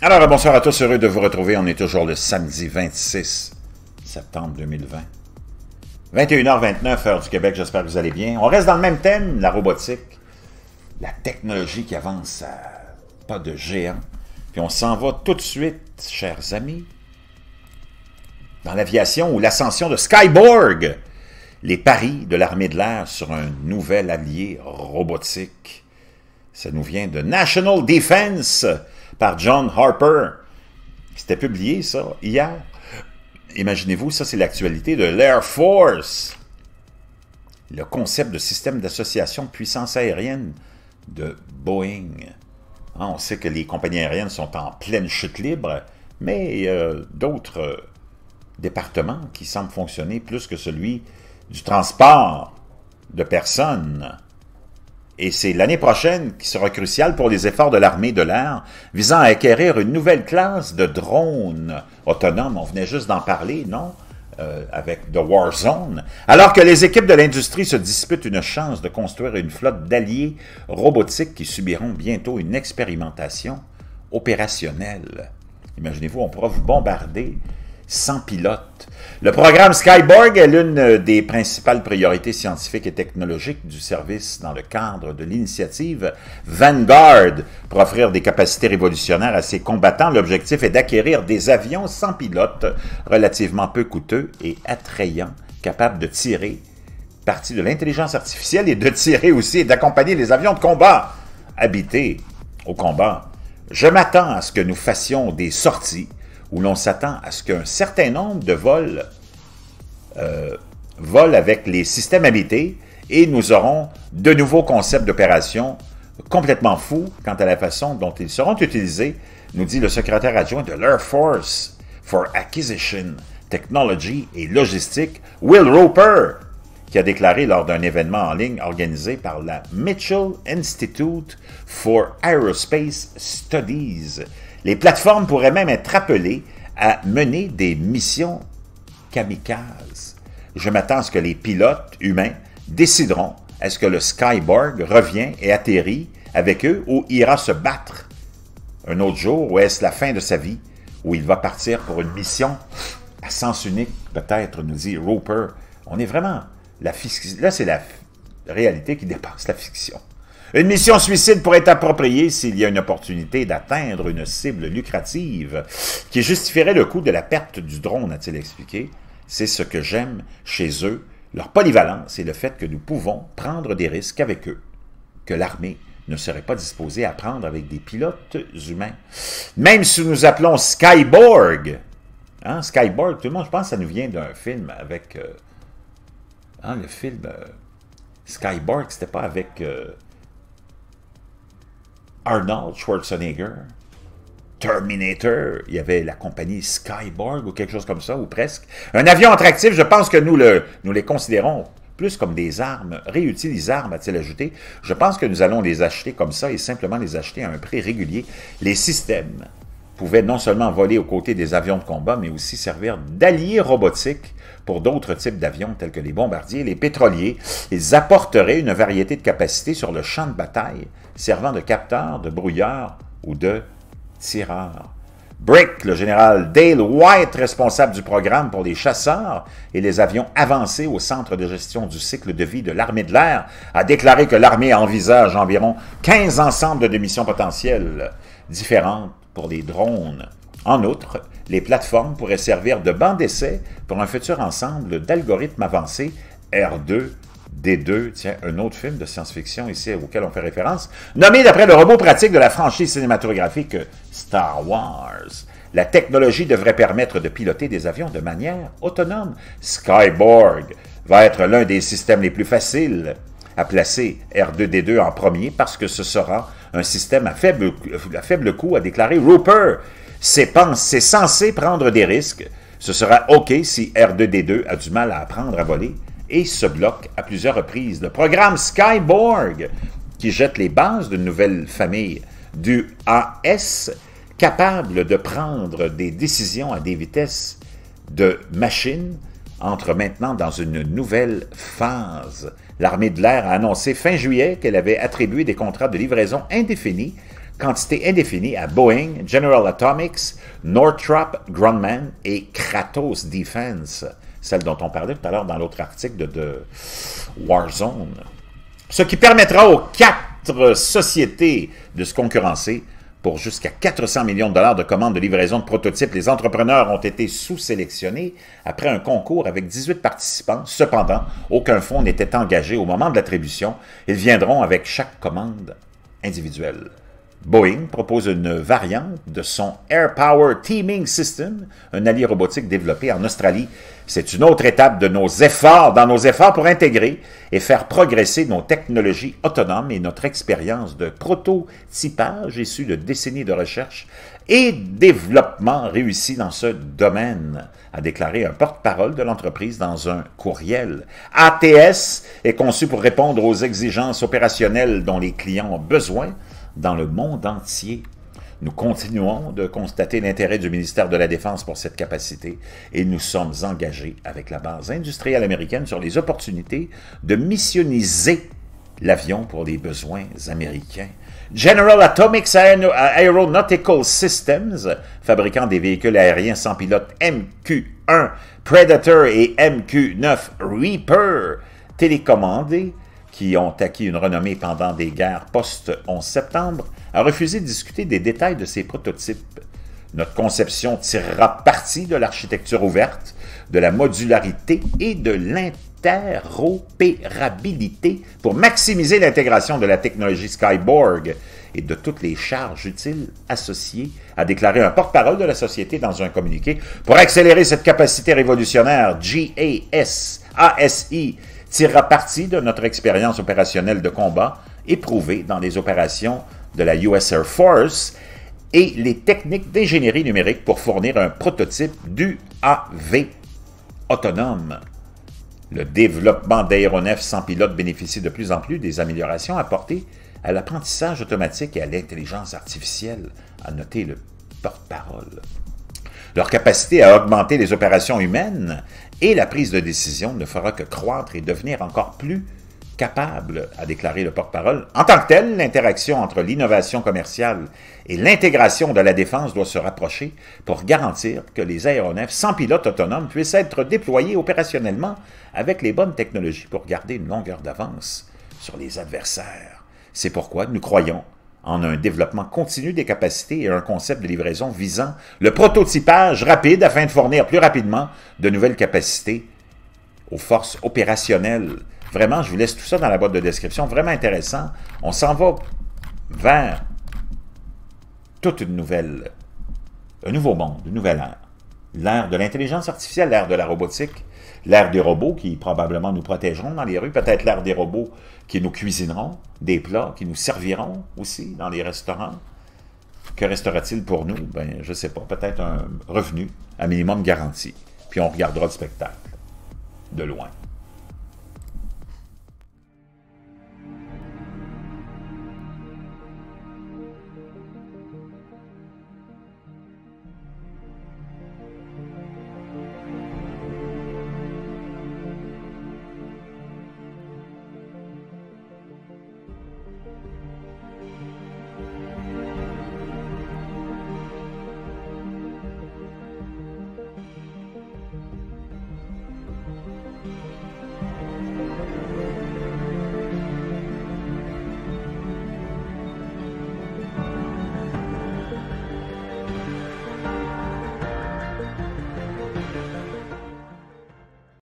Alors, bonsoir à tous, heureux de vous retrouver. On est toujours le samedi 26 septembre 2020. 21h29, heure du Québec, j'espère que vous allez bien. On reste dans le même thème, la robotique, la technologie qui avance à pas de géant. Puis on s'en va tout de suite, chers amis, dans l'aviation ou l'ascension de Skyborg, les paris de l'armée de l'air sur un nouvel allié robotique. Ça nous vient de National Defense par John Harper. C'était publié, ça, hier. Imaginez-vous, ça, c'est l'actualité de l'Air Force. Le concept de système d'association de puissance aérienne de Boeing. On sait que les compagnies aériennes sont en pleine chute libre, mais il y a d'autres départements qui semblent fonctionner plus que celui du transport de personnes. Et c'est l'année prochaine qui sera cruciale pour les efforts de l'armée de l'air visant à acquérir une nouvelle classe de drones autonomes. On venait juste d'en parler, non? Avec The Warzone. Alors que les équipes de l'industrie se disputent une chance de construire une flotte d'alliés robotiques qui subiront bientôt une expérimentation opérationnelle. Imaginez-vous, on pourra vous bombarder sans pilote. Le programme Skyborg est l'une des principales priorités scientifiques et technologiques du service dans le cadre de l'initiative Vanguard pour offrir des capacités révolutionnaires à ses combattants. L'objectif est d'acquérir des avions sans pilote relativement peu coûteux et attrayants, capables de tirer parti de l'intelligence artificielle et de tirer aussi et d'accompagner les avions de combat habités au combat. Je m'attends à ce que nous fassions des sorties où l'on s'attend à ce qu'un certain nombre de vols volent avec les systèmes habités et nous aurons de nouveaux concepts d'opération complètement fous quant à la façon dont ils seront utilisés, nous dit le secrétaire adjoint de l'Air Force for Acquisition, Technology et Logistique, Will Roper, qui a déclaré lors d'un événement en ligne organisé par la Mitchell Institute for Aerospace Studies. Les plateformes pourraient même être appelées à mener des missions kamikazes. Je m'attends à ce que les pilotes humains décideront est-ce que le Skyborg revient et atterrit avec eux ou ira se battre un autre jour, ou est-ce la fin de sa vie, où il va partir pour une mission à sens unique, peut-être, nous dit Roper. On est vraiment... Là, c'est la réalité qui dépasse la fiction. Une mission suicide pourrait être appropriée s'il y a une opportunité d'atteindre une cible lucrative qui justifierait le coût de la perte du drone, a-t-il expliqué. C'est ce que j'aime chez eux, leur polyvalence et le fait que nous pouvons prendre des risques avec eux, que l'armée ne serait pas disposée à prendre avec des pilotes humains. Même si nous appelons Skyborg, Skyborg, tout le monde, je pense que ça nous vient d'un film avec... le film Skyborg, c'était pas avec... Arnold Schwarzenegger, Terminator, il y avait la compagnie Skyborg ou quelque chose comme ça, ou presque. Un avion attractif, je pense que nous les considérons plus comme des armes, réutilisables, a-t-il ajouté. Je pense que nous allons les acheter comme ça et simplement les acheter à un prix régulier. Les systèmes pouvaient non seulement voler aux côtés des avions de combat, mais aussi servir d'alliés robotiques pour d'autres types d'avions tels que les bombardiers, les pétroliers. Ils apporteraient une variété de capacités sur le champ de bataille, servant de capteurs, de brouilleurs ou de tireurs. Brick, le général Dale White, responsable du programme pour les chasseurs et les avions avancés au Centre de gestion du cycle de vie de l'armée de l'air, a déclaré que l'armée envisage environ 15 ensembles de missions potentielles différentes pour les drones. En outre, les plateformes pourraient servir de banc d'essai pour un futur ensemble d'algorithmes avancés R2-D2, tiens, un autre film de science-fiction ici auquel on fait référence, nommé d'après le robot pratique de la franchise cinématographique Star Wars. La technologie devrait permettre de piloter des avions de manière autonome. Skyborg va être l'un des systèmes les plus faciles à placer R2-D2 en premier parce que ce sera un système à faible coût, a déclaré Roper. C'est censé prendre des risques. Ce sera OK si R2-D2 a du mal à apprendre à voler et se bloque à plusieurs reprises. Le programme Skyborg, qui jette les bases d'une nouvelle famille du AS, capable de prendre des décisions à des vitesses de machine, entre maintenant dans une nouvelle phase. L'armée de l'air a annoncé fin juillet qu'elle avait attribué des contrats de livraison indéfinis quantité indéfinie à Boeing, General Atomics, Northrop Grumman et Kratos Defense, celle dont on parlait tout à l'heure dans l'autre article de Warzone. Ce qui permettra aux 4 sociétés de se concurrencer pour jusqu'à 400 millions de dollars de commandes de livraison de prototypes. Les entrepreneurs ont été sous-sélectionnés après un concours avec 18 participants. Cependant, aucun fonds n'était engagé au moment de l'attribution. Ils viendront avec chaque commande individuelle. Boeing propose une variante de son Air Power Teaming System, un allié robotique développé en Australie. C'est une autre étape de nos efforts, dans nos efforts pour intégrer et faire progresser nos technologies autonomes et notre expérience de prototypage issue de décennies de recherche et développement réussi dans ce domaine, a déclaré un porte-parole de l'entreprise dans un courriel. ATS est conçu pour répondre aux exigences opérationnelles dont les clients ont besoin dans le monde entier. Nous continuons de constater l'intérêt du ministère de la Défense pour cette capacité et nous sommes engagés avec la base industrielle américaine sur les opportunités de missioniser l'avion pour les besoins américains. General Atomics Aeronautical Systems, fabricant des véhicules aériens sans pilote MQ-1 Predator et MQ-9 Reaper, télécommandés, qui ont acquis une renommée pendant des guerres post-11 septembre, a refusé de discuter des détails de ces prototypes. Notre conception tirera parti de l'architecture ouverte, de la modularité et de l'interopérabilité pour maximiser l'intégration de la technologie Skyborg et de toutes les charges utiles associées, a déclaré un porte-parole de la société dans un communiqué. Pour accélérer cette capacité révolutionnaire, ASI tirera parti de notre expérience opérationnelle de combat éprouvée dans les opérations de la US Air Force et les techniques d'ingénierie numérique pour fournir un prototype d'UAV autonome. Le développement d'aéronefs sans pilote bénéficie de plus en plus des améliorations apportées à l'apprentissage automatique et à l'intelligence artificielle, a noté le porte-parole. Leur capacité à augmenter les opérations humaines et la prise de décision ne fera que croître et devenir encore plus capable, a déclaré le porte-parole. En tant que tel, l'interaction entre l'innovation commerciale et l'intégration de la défense doit se rapprocher pour garantir que les aéronefs sans pilote autonome puissent être déployés opérationnellement avec les bonnes technologies pour garder une longueur d'avance sur les adversaires. C'est pourquoi nous croyons en un développement continu des capacités et un concept de livraison visant le prototypage rapide afin de fournir plus rapidement de nouvelles capacités aux forces opérationnelles. Vraiment, je vous laisse tout ça dans la boîte de description. Vraiment intéressant. On s'en va vers toute un nouveau monde, une nouvelle ère. L'ère de l'intelligence artificielle, l'ère de la robotique, l'ère des robots qui probablement nous protégeront dans les rues, peut-être l'ère des robots qui nous cuisineront des plats, qui nous serviront aussi dans les restaurants. Que restera-t-il pour nous? Ben, je ne sais pas, peut-être un revenu à minimum garanti. Puis on regardera le spectacle de loin.